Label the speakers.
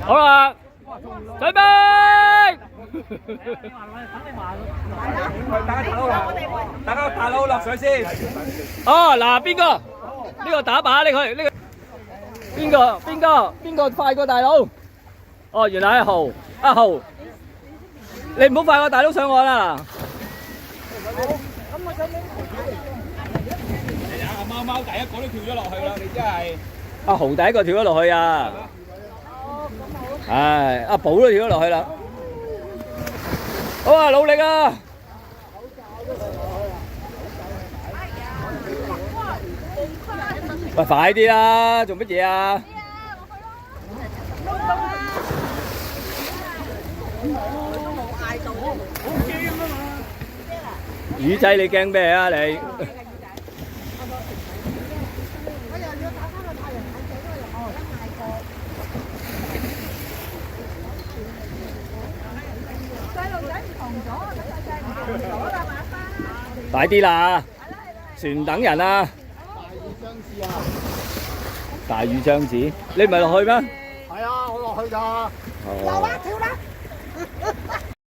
Speaker 1: 好啦，準備。
Speaker 2: 等個大佬落水先。
Speaker 1: 哦，嗱，邊個？呢個打靶，呢個邊個快過大佬？哦，原來係豪，阿豪，你唔好快過大佬上岸啦！
Speaker 2: 阿貓貓第一個都跳咗落去啦，你真係。
Speaker 1: 阿豪第一個跳咗落去啊！唉，阿寶都跳咗落去啦。好啊，努力啊！喂，快啲啦，做乜嘢啊？魚仔，你驚咩啊你？快啲啦！船等人啊！大嶼張子，你唔係落去咩？
Speaker 3: 係啊，我落去㗎。
Speaker 1: 哦。
Speaker 3: 跳啦跳啦！